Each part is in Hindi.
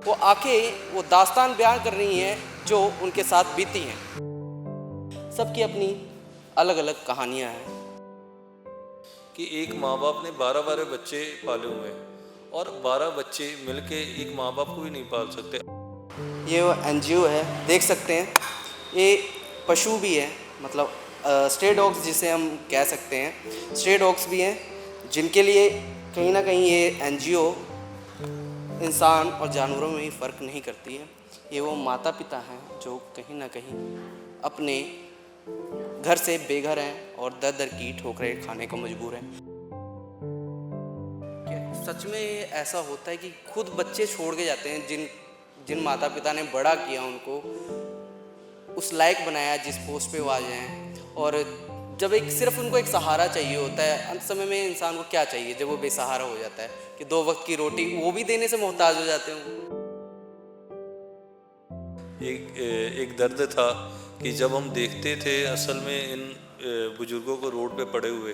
वो आके वो दास्तान बयान कर रही हैं जो उनके साथ बीती हैं। सबकी अपनी अलग अलग कहानियाँ हैं। कि एक माँ बाप ने 12-12 बच्चे पाले हुए हैं और 12 बच्चे मिलके एक माँ बाप को भी नहीं पाल सकते। ये वो एनजीओ है, देख सकते हैं। ये पशु भी है, मतलब स्ट्रे डॉग्स जिसे हम कह सकते हैं, स्ट्रे डॉग्स भी हैं जिनके लिए कहीं ना कहीं ये एनजीओ इंसान और जानवरों में ही फ़र्क नहीं करती है। ये वो माता पिता हैं जो कहीं ना कहीं अपने घर से बेघर हैं और दर दर की ठोकरें खाने को मजबूर हैं। क्या सच में ऐसा होता है कि खुद बच्चे छोड़ के जाते हैं जिन जिन माता पिता ने बड़ा किया, उनको उस लायक बनाया जिस पोस्ट पे वो आ जाएं, और जब एक सिर्फ उनको एक सहारा चाहिए होता है, अंत समय में इंसान को क्या चाहिए जब वो बेसहारा हो जाता है कि 2 वक्त की रोटी वो भी देने से मोहताज हो जाते हैं। एक दर्द था कि जब हम देखते थे असल में इन बुजुर्गों को रोड पे पड़े हुए,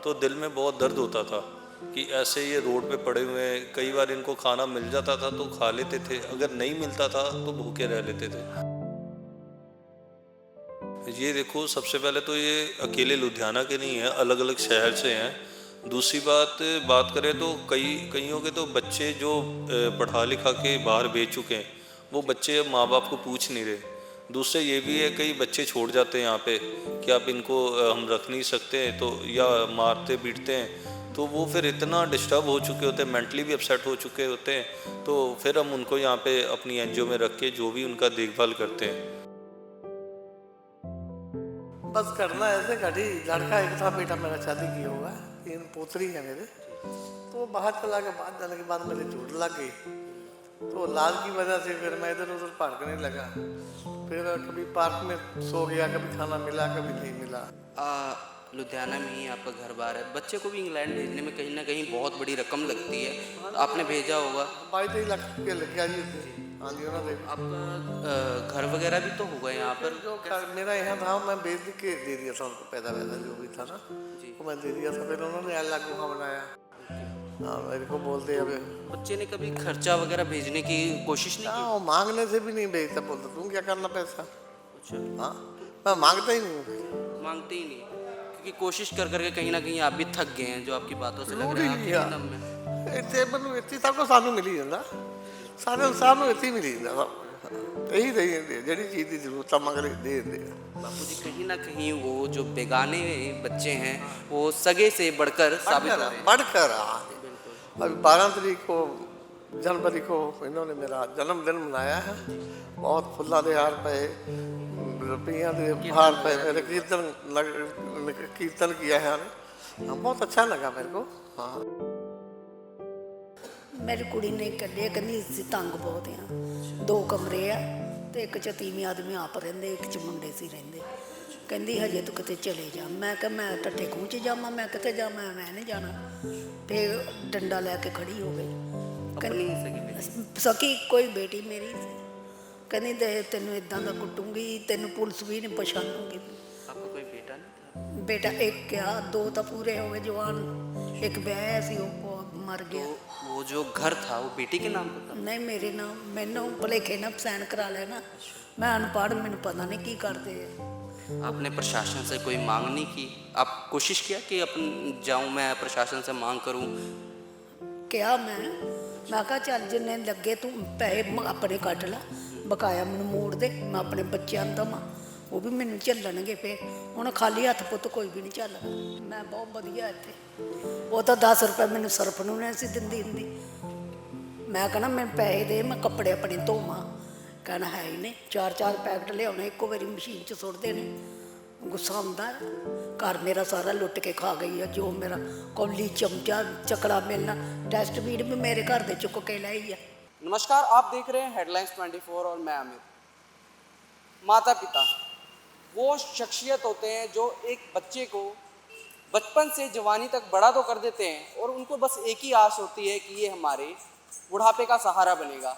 तो दिल में बहुत दर्द होता था कि ऐसे ये रोड पे पड़े हुए हैं। कई बार इनको खाना मिल जाता था तो खा लेते थे, अगर नहीं मिलता था तो भूखे रह लेते थे। ये देखो, सबसे पहले तो ये अकेले लुधियाना के नहीं है, अलग अलग शहर से हैं। दूसरी बात करें तो कईयों के तो बच्चे जो पढ़ा लिखा के बाहर भेज चुके हैं, वो बच्चे अब माँ बाप को पूछ नहीं रहे। दूसरे ये भी है, कई बच्चे छोड़ जाते हैं यहाँ पे कि आप इनको हम रख नहीं सकते, तो या मारते पीटते हैं, तो वो फिर इतना डिस्टर्ब हो चुके होते हैं, मेंटली भी अपसेट हो चुके होते हैं, तो फिर हम उनको यहाँ पे अपनी एनजीओ में रख के जो भी उनका देखभाल करते हैं। बस करना ऐसे घटी। लड़का एक था, बेटा मेरा शादी किया हुआ है, 3 पोतरी है मेरे। तो बाहर चला के बाद जाने के बाद मेरे चोट लग गई, तो लाल की वजह से फिर मैं इधर उधर भटकने लगा। फिर कभी पार्क में सो गया, कभी खाना मिला कभी नहीं मिला। लुधियाना में ही आपका घर बार है, बच्चे को भी इंग्लैंड भेजने में कहीं ना कहीं बहुत बड़ी रकम लगती है, तो आपने भेजा होगा। 22-23 लाख रुपये लग गया जी। हाँ जी, उन्होंने आपका घर वगैरह भी तो होगा यहाँ पर? जो मेरा यहाँ था मैं बेच के दे दिया था उनको, पैदा वैदा जो भी था ना वो मैं दे दिया था। फिर उन्होंने अलग वहाँ बनाया। हाँ, मेरे को बोलते अब बच्चे ने कभी खर्चा वगैरह भेजने की कोशिश नहीं हाँ, वो मांगने से भी नहीं भेजता, बोलता तुम क्या करना पैसा। की? हाँ, मैं मांगता ही नहीं हूँ। मांगते ही नहीं, क्योंकि कोशिश कर करके कहीं ना कहीं आप भी थक गए हैं, जो आपकी बातों से लग रहा है आपके भी दम में। ਇੱਥੇ ਮੈਨੂੰ ਇੱਥੇ ਸਭ ਕੁਝ ਸਾਨੂੰ ਮਿਲ ਹੀ ਜਾਂਦਾ, ਸਾਰੇ ਇਨਸਾਨ ਨੂੰ ਇੱਥੇ ਹੀ ਮਿਲ ਜਾਂਦਾ ਸਭ। ਇਹੀ ਦੇ ਦਿੰਦੇ ਜਿਹੜੀ ਚੀਜ਼ ਦੀ ਜ਼ਰੂਰਤ ਆ ਮੰਗ ਲਈ ਦੇ ਦਿੰਦੇ ਆ। बापू जी, कहीं ना कहीं वो जो बेगाने बच्चे हैं वो सगे से बढ़कर साबित हो रहे हैं। बढ़कर अभी 12 तारीख को जनवरी को इन्होंने मेरा जन्मदिन मनाया है। बहुत फुल्ला दे हार पे, रुपया दे हार पे, मेरे कीर्तन किया है। हाँ, बहुत अच्छा लगा मेरे को। हाँ, मेरी कुड़ी ने कहे कहती असं तंग बहुत हाँ, 2 कमरे आ तो एक च तीन आदमी आप रेंदे, एक च मुंडे सी रेंदे। कहती हजे तू किते चले जा। मैं कहा मैं टट्ठे खूह च जावां, मैं किते जा, मैं नहीं जाना। फिर डंडा लैके खड़ी हो गई। सकी कोई बेटी मेरी कहती दे तेन इदा का कुटूंगी, तेन पुलिस भी नहीं पछाणूंगी। आपका कोई बेटा नहीं था? बेटा एक क्या, 2 तो पूरे हो गए जवान, एक ब्याह सी वो मर गया। तो वो जो घर था वो बेटी के नाम पर था? नहीं, मेरे नाम, मैनू भुलेखे ना साइन करा लेना, मैं अनपढ़, मैनू पता नहीं की करते हैं। आपने प्रशासन से कोई मांग नहीं की? आप कोशिश किया कि अपन जाऊं, मैं प्रशासन से मांग करूं? क्या मैं कहा चल जिन्ने लगे तू पैसे अपने कट ला, बकाया मैनू मोड़ दे, मैं अपने बच्चों दवा, वो भी मैनू झलणगे। फिर हुण खाली हथ पुत कोई भी नहीं झलदा। मैं बहुत वधिया इत्थे, वो तो 10 रुपये मैनू सरफ नूं नहीं सी दिंदी हुंदी। मैं कहना मैं पैसे दे, मैं कपड़े अपने धोवां। कहना है ही नहीं, 4-4 पैकेट लियाने एक बारी मशीन च सुट देने। गुस्सा आउंदा है। घर मेरा सारा लुट के खा गई है, जो मेरा कौली चमचा चकला मिलना, डस्टबीन भी मेरे घर दे चुक के लाई है। नमस्कार, आप देख रहे हैं हेडलाइंस 24 और मैं अमित। माता पिता वो शख्सियत होते हैं जो एक बच्चे को बचपन से जवानी तक बड़ा तो कर देते हैं और उनको बस एक ही आस होती है कि ये हमारे बुढ़ापे का सहारा बनेगा।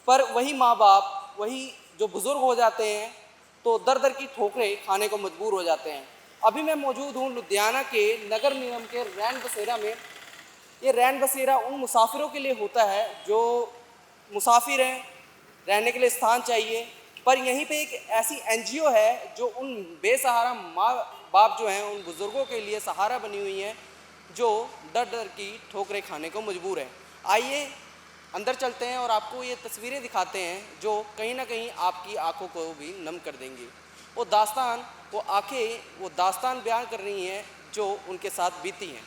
पर वही माँ बाप, वही जो बुज़ुर्ग हो जाते हैं तो दर दर की ठोकरें खाने को मजबूर हो जाते हैं। अभी मैं मौजूद हूँ लुधियाना के नगर निगम के रैन बसेरा में। ये रैन बसेरा उन मुसाफिरों के लिए होता है जो मुसाफिर हैं, रहने के लिए स्थान चाहिए, पर यहीं पे एक ऐसी एनजीओ है जो उन बेसहारा माँ बाप जो हैं, उन बुज़ुर्गों के लिए सहारा बनी हुई हैं, जो दर दर की ठोकरें खाने को मजबूर हैं। आइए अंदर चलते हैं और आपको ये तस्वीरें दिखाते हैं जो कहीं ना कहीं आपकी आंखों को भी नम कर देंगी। वो दास्तान, वो आंखें, वो दास्तान बयान कर रही हैं जो उनके साथ बीती हैं।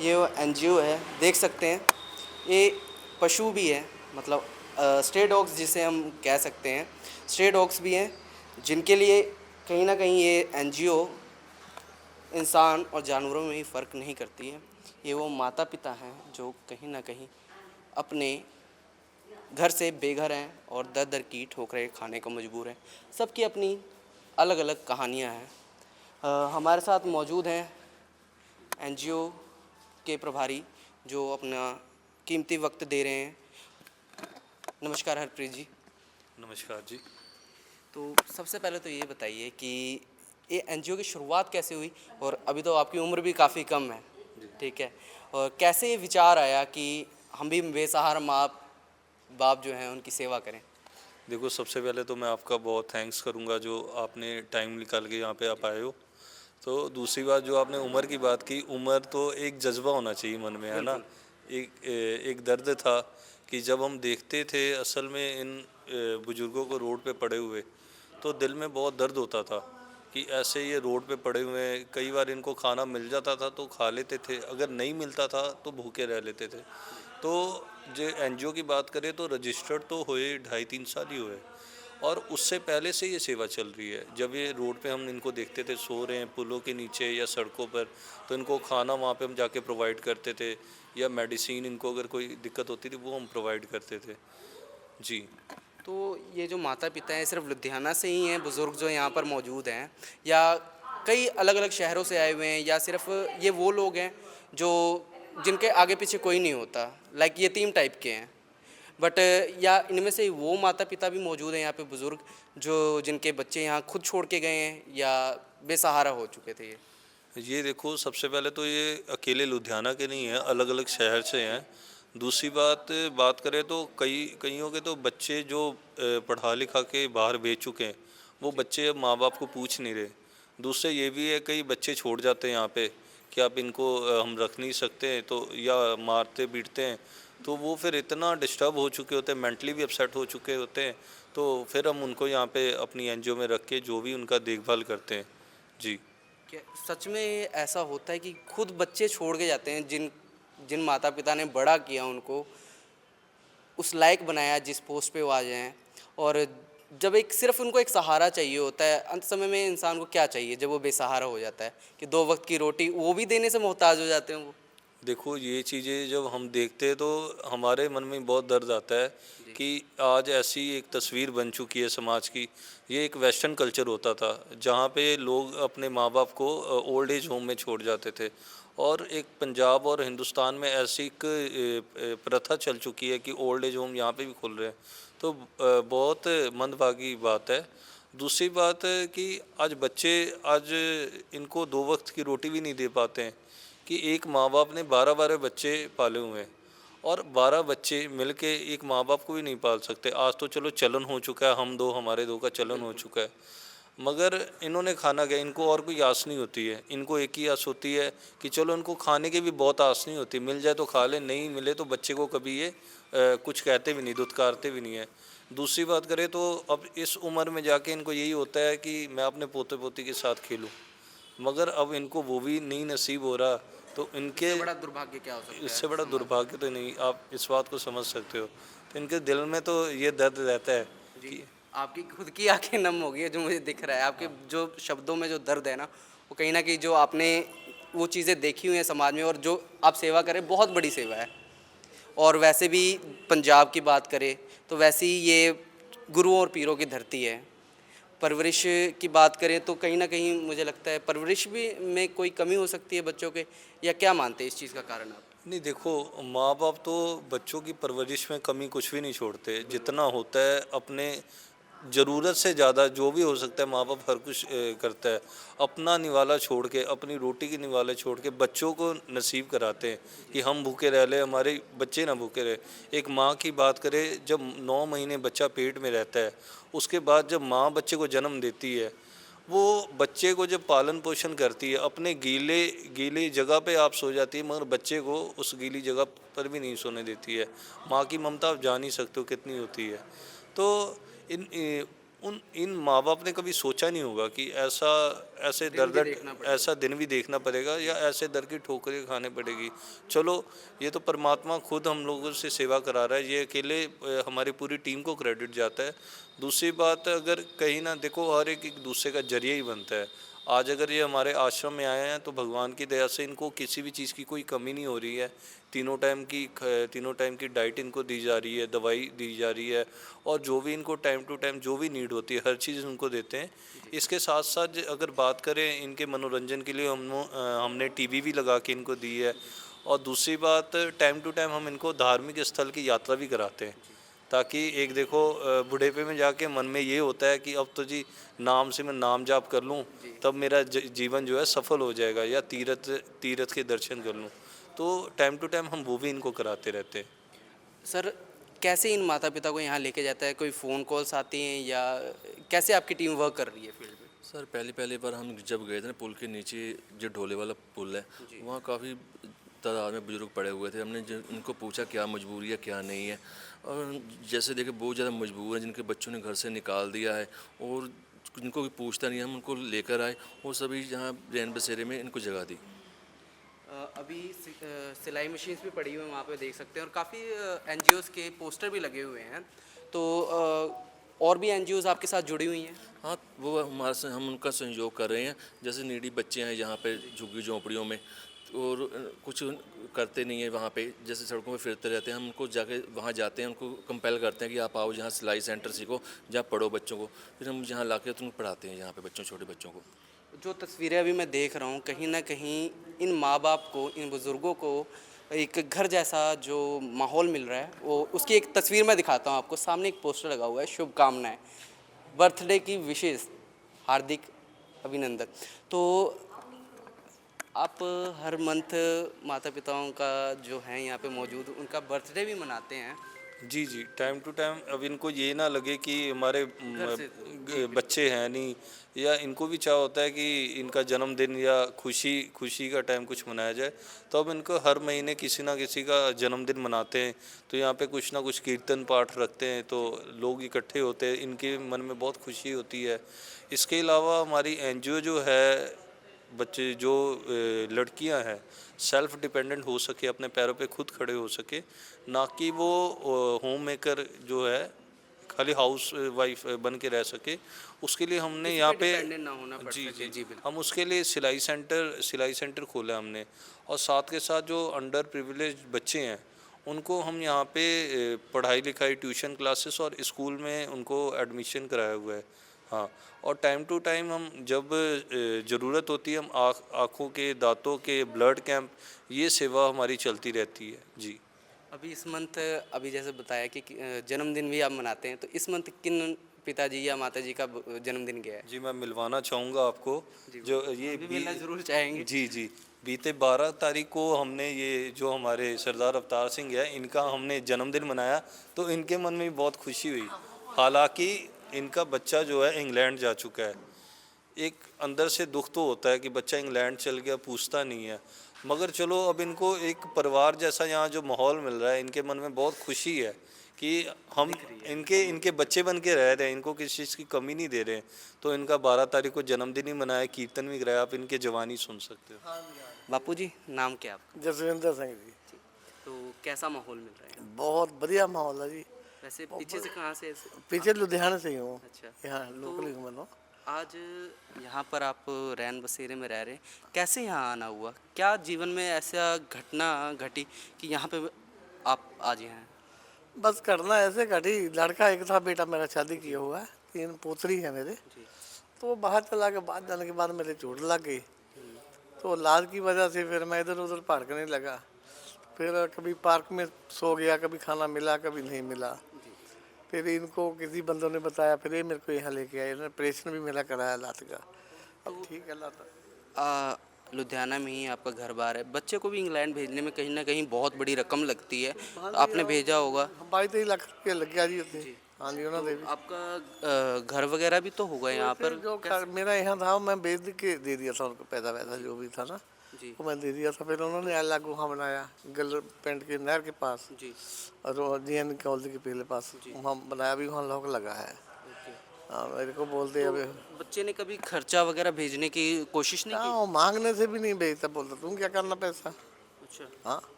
ये वो एनजीओ है, देख सकते हैं। ये पशु भी है, मतलब स्ट्रे डॉग्स जिसे हम कह सकते हैं, स्ट्रे डॉग्स भी हैं जिनके लिए कहीं ना कहीं ये एनजीओ इंसान और जानवरों में ही फ़र्क नहीं करती है। ये वो माता पिता हैं जो कहीं ना कहीं अपने घर से बेघर हैं और दर दर की ठोकरें खाने को मजबूर हैं। सबकी अपनी अलग अलग कहानियाँ हैं। हमारे साथ मौजूद हैं एनजीओ के प्रभारी जो अपना कीमती वक्त दे रहे हैं। नमस्कार हरप्रीत जी। नमस्कार जी। तो सबसे पहले तो ये बताइए कि ये एनजीओ की शुरुआत कैसे हुई, और अभी तो आपकी उम्र भी काफ़ी कम है, ठीक है, और कैसे ये विचार आया कि हम भी बेसहारा माँ बाप जो हैं उनकी सेवा करें? देखो, सबसे पहले तो मैं आपका बहुत थैंक्स करूंगा जो आपने टाइम निकाल के यहाँ पे आप आए हो। तो दूसरी बात, जो आपने उम्र की बात की, उम्र तो एक जज्बा होना चाहिए मन में, है ना। एक दर्द था कि जब हम देखते थे असल में इन बुजुर्गों को रोड पे पड़े हुए, तो दिल में बहुत दर्द होता था कि ऐसे ये रोड पे पड़े हुए हैं। कई बार इनको खाना मिल जाता था तो खा लेते थे, अगर नहीं मिलता था तो भूखे रह लेते थे। तो जो एनजीओ की बात करें तो रजिस्टर्ड तो हुए 2.5-3 साल ही हुए, और उससे पहले से ये सेवा चल रही है। जब ये रोड पे हम इनको देखते थे सो रहे हैं पुलों के नीचे या सड़कों पर, तो इनको खाना वहाँ पे हम जाके प्रोवाइड करते थे, या मेडिसिन इनको अगर कोई दिक्कत होती थी वो हम प्रोवाइड करते थे जी। तो ये जो माता पिता हैं सिर्फ लुधियाना से ही हैं बुज़ुर्ग जो यहाँ पर मौजूद हैं, या कई अलग अलग शहरों से आए हुए हैं, या सिर्फ ये वो लोग हैं जो जिनके आगे पीछे कोई नहीं होता, लाइक यतीम टाइप के हैं, बट या इनमें से वो माता पिता भी मौजूद हैं यहाँ पे बुज़ुर्ग जो जिनके बच्चे यहाँ खुद छोड़ के गए हैं या बेसहारा हो चुके थे? ये देखो, सबसे पहले तो ये अकेले लुधियाना के नहीं हैं, अलग अलग शहर से हैं। दूसरी बात करें तो कईयों के तो बच्चे जो पढ़ा लिखा के बाहर भेज चुके हैं, वो बच्चे अब माँ बाप को पूछ नहीं रहे। दूसरे ये भी है, कई बच्चे छोड़ जाते हैं यहाँ पे कि आप इनको हम रख नहीं सकते, तो या मारते पीटते हैं, तो वो फिर इतना डिस्टर्ब हो चुके होते हैं, मेंटली भी अपसेट हो चुके होते हैं, तो फिर हम उनको यहाँ पे अपनी एनजीओ में रख के जो भी उनका देखभाल करते हैं जी। क्या सच में ऐसा होता है कि खुद बच्चे छोड़ के जाते हैं जिन जिन माता पिता ने बड़ा किया, उनको उस लायक बनाया जिस पोस्ट पे वो आ जाएं, और जब एक सिर्फ उनको एक सहारा चाहिए होता है, अंत समय में इंसान को क्या चाहिए जब वो बेसहारा हो जाता है कि 2 वक्त की रोटी वो भी देने से मोहताज हो जाते हैं वो? देखो, ये चीज़ें जब हम देखते हैं तो हमारे मन में बहुत दर्द आता है कि आज ऐसी एक तस्वीर बन चुकी है समाज की। ये एक वेस्टर्न कल्चर होता था जहाँ पे लोग अपने माँ बाप को ओल्ड एज होम में छोड़ जाते थे, और एक पंजाब और हिंदुस्तान में ऐसी एक प्रथा चल चुकी है कि ओल्ड एज होम यहाँ पे भी खुल रहे हैं, तो बहुत मंदभागी बात है। दूसरी बात है कि आज बच्चे इनको 2 वक्त की रोटी भी नहीं दे पाते हैं कि एक माँ बाप ने 12-12 बच्चे पाले हुए हैं, और 12 बच्चे मिलके एक माँ बाप को भी नहीं पाल सकते। आज तो चलो चलन हो चुका है, हम 2 हमारे 2 का चलन हो चुका है, मगर इन्होंने खाना क्या, इनको और कोई आस नहीं होती है। इनको एक ही आस होती है कि चलो, इनको खाने की भी बहुत आस नहीं होती, मिल जाए तो खा ले, नहीं मिले तो बच्चे को कभी ये कुछ कहते भी नहीं, दुत्कारते भी नहीं है। दूसरी बात करें तो अब इस उम्र में जाके इनको यही होता है कि मैं अपने पोते पोती के साथ खेलूँ, मगर अब इनको वो भी नहीं नसीब हो रहा, तो इनके बड़ा दुर्भाग्य क्या हो सकता है? इससे बड़ा दुर्भाग्य तो नहीं, आप इस बात को समझ सकते हो। तो इनके दिल में तो ये दर्द रहता है कि आपकी खुद की आंखें नम हो गई है जो मुझे दिख रहा है, आपके जो शब्दों में जो दर्द है ना, वो कहीं ना कहीं जो आपने वो चीज़ें देखी हुई हैं समाज में, और जो आप सेवा करें बहुत बड़ी सेवा है। और वैसे भी पंजाब की बात करें तो वैसे ही ये गुरुओं और पीरों की धरती है। परवरिश की बात करें तो कहीं ना कहीं मुझे लगता है परवरिश भी में कोई कमी हो सकती है बच्चों के, या क्या मानते हैं इस चीज़ का कारण आप? नहीं, देखो, माँ बाप तो बच्चों की परवरिश में कमी कुछ भी नहीं छोड़ते। जितना होता है अपने ज़रूरत से ज़्यादा जो भी हो सकता है माँ बाप हर कुछ करता है। अपना निवाला छोड़ के, अपनी रोटी की निवाले छोड़ के बच्चों को नसीब कराते हैं कि हम भूखे रह ले, हमारे बच्चे ना भूखे रहे। एक माँ की बात करें, जब 9 महीने बच्चा पेट में रहता है, उसके बाद जब माँ बच्चे को जन्म देती है, वो बच्चे को जब पालन पोषण करती है, अपने गीली जगह पे आप सो जाती है, मगर बच्चे को उस गीली जगह पर भी नहीं सोने देती है। माँ की ममता आप जान ही सकते हो कितनी होती है। तो इन माँ बाप ने कभी सोचा नहीं होगा कि ऐसे ऐसा दिन भी देखना पड़ेगा, या ऐसे दर की ठोकरें खाने पड़ेगी। चलो, ये तो परमात्मा खुद हम लोगों से सेवा करा रहा है, ये अकेले हमारी पूरी टीम को क्रेडिट जाता है। दूसरी बात, अगर कहीं ना देखो, हर एक दूसरे का जरिया ही बनता है। आज अगर ये हमारे आश्रम में आए हैं तो भगवान की दया से इनको किसी भी चीज़ की कोई कमी नहीं हो रही है। तीनों टाइम की डाइट इनको दी जा रही है, दवाई दी जा रही है, और जो भी इनको टाइम टू टाइम जो भी नीड होती है हर चीज़ उनको देते हैं। इसके साथ साथ अगर बात करें इनके मनोरंजन के लिए, हमने टीवी भी लगा के इनको दी है। और दूसरी बात, टाइम टू टाइम हम इनको धार्मिक स्थल की यात्रा भी कराते हैं, ताकि एक देखो बुढ़ेपे में जाके मन में ये होता है कि अब तो जी नाम से मैं नाम जाप कर लूँ, तब मेरा जीवन जो है सफल हो जाएगा, या तीर्थ के दर्शन कर लूँ। तो टाइम टू टाइम हम वो भी इनको कराते रहते हैं। सर, कैसे इन माता पिता को यहाँ लेके जाता है? कोई फ़ोन कॉल्स आती हैं, या कैसे आपकी टीम वर्क कर रही है फील्ड में? सर, पहली बार हम जब गए थे ना, पुल के नीचे जो ढोले वाला पुल है, वहाँ काफ़ी तादाद में बुजुर्ग पड़े हुए थे। हमने उनको पूछा क्या मजबूरी है क्या नहीं है, और जैसे देखे बहुत ज़्यादा मजबूर हैं, जिनके बच्चों ने घर से निकाल दिया है और जिनको भी पूछता नहीं, हम उनको लेकर आए और सभी यहाँ रैन बसेरे में इनको जगह दी। अभी सिलाई मशीन्स भी पड़ी हुई हैं वहाँ पे, देख सकते हैं, और काफ़ी एनजीओज़ के पोस्टर भी लगे हुए हैं। तो और भी एनजीओज़ आपके साथ जुड़ी हुई हैं? हाँ, वो हमारे से हम उनका सहयोग कर रहे हैं। जैसे नीडी बच्चे हैं यहाँ पे झुग्गी झोंपड़ियों में, और कुछ करते नहीं है वहाँ पे, जैसे सड़कों पे फिरते रहते हैं, हम उनको जाके वहाँ जाते हैं, उनको कंपेल करते हैं कि आप आओ यहाँ सिलाई सेंटर सीखो, जहाँ पढ़ो बच्चों को। फिर हम यहाँ ला के तुम पढ़ाते हैं यहाँ पे बच्चों, छोटे बच्चों को। जो तस्वीरें अभी मैं देख रहा हूँ, कहीं ना कहीं इन माँ बाप को, इन बुज़ुर्गों को एक घर जैसा जो माहौल मिल रहा है, वो उसकी एक तस्वीर मैं दिखाता हूँ आपको। सामने एक पोस्टर लगा हुआ है, शुभकामनाएं, बर्थडे की विशेष, हार्दिक अभिनंदन। तो आप हर मंथ माता पिताओं का जो है यहाँ पे मौजूद, उनका बर्थडे भी मनाते हैं? जी जी, टाइम टू टाइम। अब इनको ये ना लगे कि हमारे बच्चे हैं नहीं, या इनको भी चाह होता है कि इनका जन्मदिन या खुशी का टाइम कुछ मनाया जाए, तो अब इनको हर महीने किसी ना किसी का जन्मदिन मनाते हैं। तो यहाँ पे कुछ ना कुछ कीर्तन पाठ रखते हैं, तो लोग इकट्ठे होते हैं, इनके मन में बहुत खुशी होती है। इसके अलावा हमारी एनजीओ जो है, बच्चे जो लड़कियां हैं सेल्फ डिपेंडेंट हो सके, अपने पैरों पे खुद खड़े हो सके, ना कि वो होम मेकर जो है खाली हाउस वाइफ बन के रह सके। उसके लिए हमने यहाँ पे डिपेंडेंट ना होना पड़ जी सके। जी हम उसके लिए सिलाई सेंटर खोला हमने। और साथ के साथ जो अंडर प्रिविलेज बच्चे हैं उनको हम यहाँ पे पढ़ाई लिखाई, ट्यूशन क्लासेस और स्कूल में उनको एडमिशन कराया हुआ है। हाँ, और टाइम टू टाइम हम जब ज़रूरत होती है, हम आँखों के, दांतों के ब्लड कैंप, ये सेवा हमारी चलती रहती है। जी। अभी इस मंथ, अभी जैसे बताया कि जन्मदिन भी आप मनाते हैं, तो इस मंथ किन पिताजी या माताजी का जन्मदिन गया है? जी, मैं मिलवाना चाहूँगा आपको, जो ये मिलना ज़रूर चाहेंगे। जी जी, बीते 12 तारीख को हमने ये जो हमारे सरदार अवतार सिंह है, इनका हमने जन्मदिन मनाया, तो इनके मन में बहुत खुशी हुई। हालांकि इनका बच्चा जो है इंग्लैंड जा चुका है। एक अंदर से दुख तो होता है कि बच्चा इंग्लैंड चल गया, पूछता नहीं है, मगर चलो अब इनको एक परिवार जैसा यहाँ जो माहौल मिल रहा है, इनके मन में बहुत खुशी है कि हम इनके बच्चे बन के रह रहे हैं, इनको किसी चीज़ की कमी नहीं दे रहे हैं। तो इनका 12 तारीख को जन्मदिन ही मनाया, कीर्तन भी कराया, आप इनके जवानी सुन सकते हो। बापू जी नाम क्या है आपका? जसविंदर सिंह जी। तो कैसा माहौल मिल रहा है? बहुत बढ़िया माहौल है जी। वैसे पीछे से कहाँ से पीछे लुधियाना से ही हूँ। अच्छा। यहाँ लोकल ही हूँ मैं तो। आज यहाँ पर आप रैन बसेरे में रह रहे हैं, कैसे यहाँ आना हुआ? क्या जीवन में ऐसा घटना घटी कि यहाँ पे आप आज यहाँ हैं? बस करना ऐसे घटी, लड़का एक था, बेटा मेरा शादी किया हुआ है, 3 पोतरी है मेरे। तो बाहर चला के बाद जाने के बाद मेरे चोट लग गई, तो इलाज की वजह से फिर मैं इधर उधर भड़कने लगा। फिर कभी पार्क में सो गया, कभी खाना मिला कभी नहीं मिला। फिर इनको किसी बंदों ने बताया, फिर ये मेरे को यहाँ लेके आए, इन्होंने ऑपरेशन भी मेरा कराया लात का। अब ठीक है लात। लुधियाना में ही आपका घर बार है, बच्चे को भी इंग्लैंड भेजने में कहीं ना कहीं बहुत बड़ी रकम लगती है, आपने भेजा होगा। 22-23 लाख रुपये लग गया जी उत्थे। हाँ जी उन्होंने भी। आपका घर वगैरह भी तो होगा यहाँ फिर पर? जो मेरा यहाँ था वो मैं बेच के दे दिया था उनको, पैसा वैसा जो भी था ना जी वो मैं दे दिया था। फिर उन्होंने अलग वहाँ बनाया गल पेंट के नहर के पास, जी। और जीएन कॉलेज के पहले पास वहाँ बनाया भी, वहाँ लॉक लगा है। हाँ मेरे को बोलते अब बच्चे ने कभी खर्चा वगैरह भेजने की कोशिश नहीं हाँ, वो मांगने से भी नहीं भेजता, बोलता तुम क्या करना पैसा। की? अच्छा, हाँ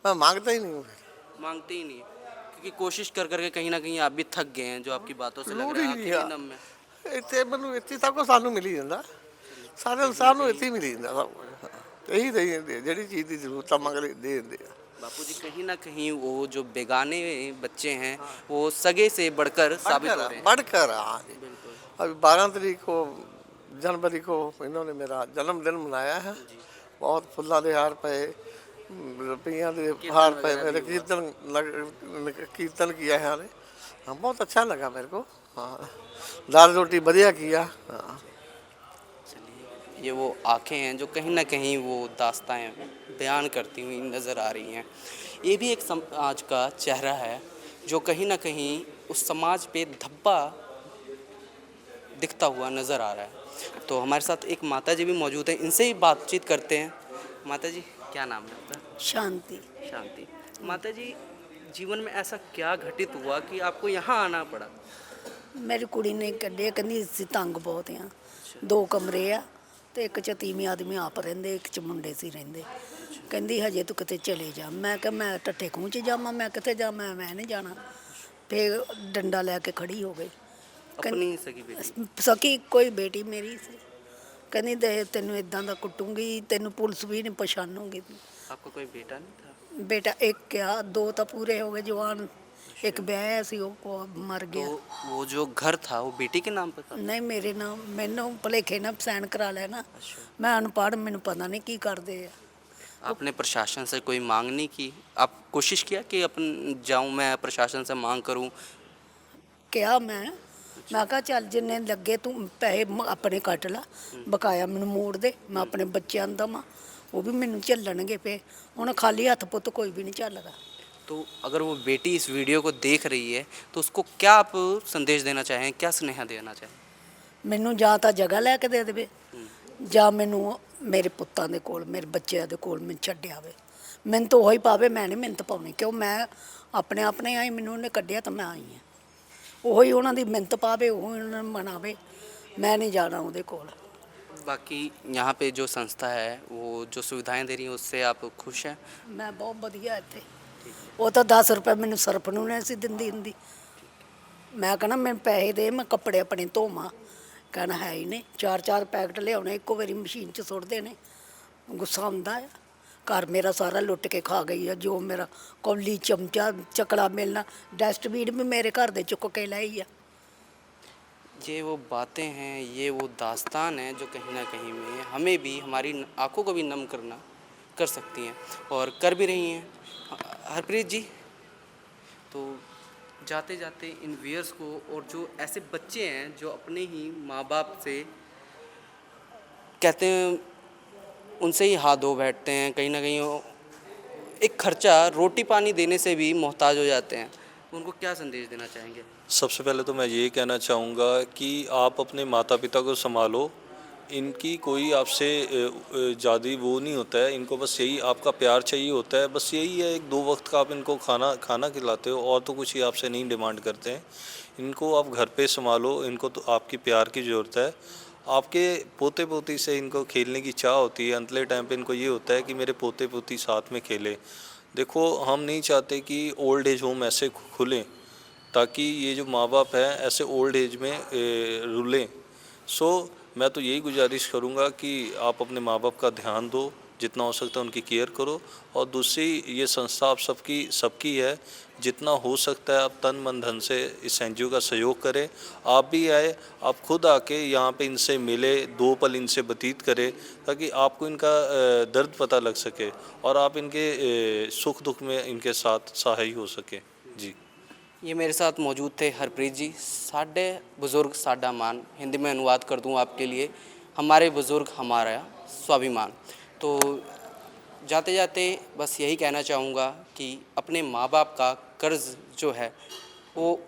मैं मांगता ही नहीं हूँ फिर। मांगते ही नहीं है, क्योंकि कोशिश कर करके कहीं ना कहीं आप भी थक गए हैं, जो आपकी बातों से लग ਜ਼ਰੂਰ रहा है ਹੀ आखिरी ਆ दम में। ਇੱਥੇ ਮੈਨੂੰ ਇੱਥੇ ਸਭ ਕੁਛ ਸਾਨੂੰ ਮਿਲ ਹੀ ਜਾਂਦਾ, ਸਾਰੇ ਇਨਸਾਨ ਨੂੰ ਇੱਥੇ ਹੀ ਮਿਲ ਜਾਂਦਾ ਸਭ ਕੁਛ। ਇਹੀ ਦੇ ਦਿੰਦੇ ਆ, ਜਿਹੜੀ ਚੀਜ਼ ਦੀ ਜ਼ਰੂਰਤ ਆ ਮੰਗਦੇ ਦੇ ਦਿੰਦੇ ਆ। बापू जी कहीं ना कहीं वो जो बेगाने बच्चे हैं वो सगे से बढ़कर साबित हो रहे हैं। बढ़कर हाँ जी। बिल्कुल। अभी 12 तारीख को जनवरी को इन्होंने मेरा जन्मदिन मनाया है। बहुत फुल्ला के हार पे, रुपया के हार पे, मेरे कीर्तन किया है। हाँ बहुत अच्छा लगा मेरे को। हाँ दाल रोटी बढ़िया किया। हाँ ये वो आंखें हैं जो कहीं ना कहीं वो दास्ताएं बयान करती हुई नज़र आ रही हैं। ये भी एक समाज का चेहरा है जो कहीं ना कहीं उस समाज पे धब्बा दिखता हुआ नज़र आ रहा है। तो हमारे साथ एक माता जी भी मौजूद हैं, इनसे ही बातचीत करते हैं। माता जी क्या नाम है आपका? शांति। शांति। माता जी जीवन में ऐसा क्या घटित हुआ कि आपको यहाँ आना पड़ा? ਮੇਰੀ ਕੁੜੀ ਨੇ ਕੱਢਿਆ, ਕਹਿੰਦੀ ਅਸੀਂ ਤੰਗ ਬਹੁਤ ਆ, 2 ਕਮਰੇ ਆ ਤੇ ਇੱਕ ਚ ਤੀਵੀਂ ਆਦਮੀ ਆਪ ਰਹਿੰਦੇ, ਇੱਕ ਚ ਮੁੰਡੇ ਸੀ ਰਹਿੰਦੇ। ਕਹਿੰਦੀ ਹਜੇ ਤੂੰ ਕਿਤੇ ਚਲੇ ਜਾ। ਮੈਂ ਕਿਹਾ ਮੈਂ ਟੱਠੇ ਖੂਹ ਚ ਜਾਵਾਂ, ਮੈਂ ਕਿੱਥੇ ਜਾਵਾਂ, ਮੈਂ ਨਹੀਂ ਜਾਣਾ। ਫਿਰ ਡੰਡਾ ਲੈ ਕੇ ਖੜੀ ਹੋ ਗਈ। अपनी सगी बेटी? ਸਕੀ ਕੋਈ ਬੇਟੀ ਮੇਰੀ ਸੀ। ਕਹਿੰਦੀ ਦੇ ਤੈਨੂੰ ਇਦਾਂ ਦਾ ਕੁੱਟੂੰਗੀ, ਤੈਨੂੰ ਪੁਲਿਸ ਵੀ ਨਹੀਂ ਪਛਾਣੂਗੀ। आपका कोई बेटा नहीं था? ਬੇਟਾ ਇੱਕ ਆ, 2 ਤਾਂ ਪੂਰੇ ਹੋ ਗਏ ਜਵਾਨ, ਇੱਕ ਵਿਆਹਿਆ ਸੀ ਉਹ ਮਰ ਗਿਆ। तो वो जो घर था वो बेटी के नाम पर था? ਨਹੀਂ ਮੇਰੇ ਨਾਲ ਮੈਨੂੰ ਭੁਲੇਖੇ ਨਾਲ ਸਾਈਨ ਕਰਾ ਲੈਣਾ। ਮੈਂ ਅਨਪੜ੍ਹ, ਮੈਨੂੰ ਪਤਾ ਨਹੀਂ ਕੀ ਕਰਦੇ ਆ। आपने प्रशासन से कोई मांग नहीं की? आप कोशिश किया कि अपन जाऊं मैं प्रशासन से मांग करूं? ਕਿਹਾ ਮੈਂ ਕਿਹਾ ਚੱਲ ਜਿੰਨੇ ਲੱਗੇ ਤੂੰ ਪੈਸੇ ਆਪਣੇ ਕੱਟ ਲਾ, ਬਕਾਇਆ ਮੈਨੂੰ ਮੋੜ ਦੇ, ਮੈਂ ਆਪਣੇ ਬੱਚਿਆਂ ਨੂੰ ਦੇਵਾਂ, ਉਹ ਵੀ ਮੈਨੂੰ ਝੱਲਣਗੇ। ਪਏ ਹੁਣ ਖਾਲੀ ਹੱਥ ਪੁੱਤ ਕੋਈ ਵੀ ਨਹੀਂ ਝੱਲਦਾ। तो अगर वो बेटी इस वीडियो को देख रही है तो उसको क्या आप संदेश देना चाहें, क्या स्नेहा देना चाहें? ਮੈਨੂੰ ਜਾਂ ਤਾਂ ਜਗ੍ਹਾ ਲੈ ਕੇ ਦੇ ਦੇਵੇ, ਜਾਂ ਮੈਨੂੰ ਮੇਰੇ ਪੁੱਤਾਂ ਦੇ ਕੋਲ, ਮੇਰੇ ਬੱਚਿਆਂ ਦੇ ਕੋਲ ਮੈਨੂੰ ਛੱਡਿਆ ਆਵੇ। ਮੈਨੂੰ ਤਾਂ ਉਹੀ ਪਾਵੇ, ਮੈਂ ਨਹੀਂ ਮਿਹਨਤ ਪਾਉਣੀ, ਕਿਉਂ ਮੈਂ ਆਪਣੇ ਆਈ, ਮੈਨੂੰ ਉਹਨੇ ਕੱਢਿਆ ਤਾਂ ਮੈਂ ਆਈ ਹਾਂ। ਉਹੀ ਉਹਨਾਂ ਦੀ ਮਿਹਨਤ ਪਾਵੇ, ਉਹ ਉਹਨਾਂ ਨੂੰ ਮਨਾਵੇ, ਮੈਂ ਨਹੀਂ ਜਾਣਾ ਉਹਦੇ ਕੋਲ। बाकी यहाँ पे जो संस्था है वो जो सुविधाएं दे रही हैं उससे आप खुश हैं? ਮੈਂ ਬਹੁਤ ਵਧੀਆ ਇੱਥੇ। ਉਹ ਤਾਂ 10 ਰੁਪਏ ਮੈਨੂੰ ਸਰਫ ਨੂੰ ਨਹੀਂ ਸੀ ਦਿੰਦੀ ਹੁੰਦੀ। ਮੈਂ ਕਹਿਣਾ ਮੈਨੂੰ ਪੈਸੇ ਦੇ, ਮੈਂ ਕੱਪੜੇ ਆਪਣੇ ਧੋਵਾਂ। ਕਹਿਣਾ ਹੈ ਹੀ ਨਹੀਂ, 4-4 ਪੈਕਟ ਲਿਆਉਣੇ ਇੱਕੋ ਵਾਰੀ ਮਸ਼ੀਨ 'ਚ ਸੁੱਟਦੇ ਨੇ। ਗੁੱਸਾ ਆਉਂਦਾ ਆ। ਘਰ ਮੇਰਾ ਸਾਰਾ ਲੁੱਟ ਕੇ ਖਾ ਗਈ ਆ, ਜੋ ਮੇਰਾ ਕੌਲੀ ਚਮਚਾ ਚੱਕਲਾ ਮਿਲਣਾ, ਡਸਟਬਿਨ ਵੀ ਮੇਰੇ ਘਰ ਦੇ ਚੁੱਕ ਕੇ ਲਈ ਆ। ये वो बातें हैं, ये वो दास्तान है जो कहीं ना कहीं में हमें भी, हमारी आंखों को भी नम कर सकती हैं और कर भी रही हैं। हरप्रीत जी, तो जाते जाते इन व्यूअर्स को और जो ऐसे बच्चे हैं जो अपने ही माँ बाप से कहते हैं उनसे ही हाथ धो बैठते हैं, कहीं ना कहीं एक खर्चा रोटी पानी देने से भी मोहताज हो जाते हैं, उनको क्या संदेश देना चाहेंगे? सबसे पहले तो मैं यही कहना चाहूँगा कि आप अपने माता पिता को संभालो। इनकी कोई आपसे ज़्यादा वो नहीं होता है, इनको बस यही आपका प्यार चाहिए होता है। बस यही है, 1-2 वक्त का आप इनको खाना खिलाते हो और तो कुछ ही आपसे नहीं डिमांड करते हैं। इनको आप घर पे संभालो, इनको तो आपकी प्यार की ज़रूरत है। आपके पोते पोती से इनको खेलने की चाह होती है, अंतले टाइम पे इनको ये होता है कि मेरे पोते पोती साथ में खेले। देखो हम नहीं चाहते कि ओल्ड एज होम ऐसे खुलें ताकि ये जो माँ बाप हैं ऐसे ओल्ड एज में रुलें। सो मैं तो यही गुजारिश करूँगा कि आप अपने माँ बाप का ध्यान दो, जितना हो सकता है उनकी केयर करो। और दूसरी, ये संस्था आप सबकी है, जितना हो सकता है आप तन मन धन से इस एनजीओ का सहयोग करें। आप भी आए, आप खुद आके यहाँ पे इनसे मिले, 2 पल इनसे व्यतीत करें ताकि आपको इनका दर्द पता लग सके और आप इनके सुख दुख में इनके साथ सहाय हो सके। जी। ये मेरे साथ मौजूद थे हरप्रीत जी। साडे बुज़ुर्ग साडा मान, हिंदी में अनुवाद कर दूँ आपके लिए, हमारे बुज़ुर्ग हमारा स्वाभिमान। तो जाते जाते बस यही कहना चाहूँगा कि अपने माँ बाप का कर्ज़ जो है वो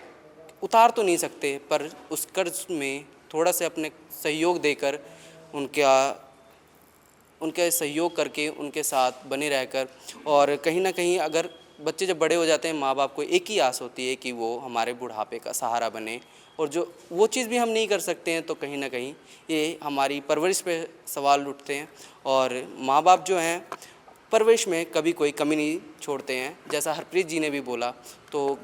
उतार तो नहीं सकते, पर उस कर्ज़ में थोड़ा सा अपने सहयोग देकर उनके सहयोग करके उनके साथ बने रहकर, और कहीं ना कहीं अगर बच्चे जब बड़े हो जाते हैं, माँ बाप को एक ही आस होती है कि वो हमारे बुढ़ापे का सहारा बने, और जो वो चीज़ भी हम नहीं कर सकते हैं तो कहीं ना कहीं ये हमारी परवरिश पे सवाल उठते हैं। और माँ बाप जो हैं परवरिश में कभी कोई कमी नहीं छोड़ते हैं, जैसा हरप्रीत जी ने भी बोला। तो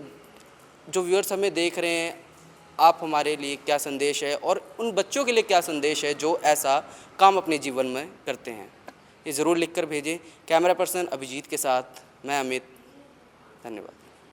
जो व्यूअर्स हमें देख रहे हैं, आप हमारे लिए क्या संदेश है और उन बच्चों के लिए क्या संदेश है जो ऐसा काम अपने जीवन में करते हैं, ये ज़रूर लिख कर भेजें। कैमरा पर्सन अभिजीत के साथ मैं अमित, धन्यवाद।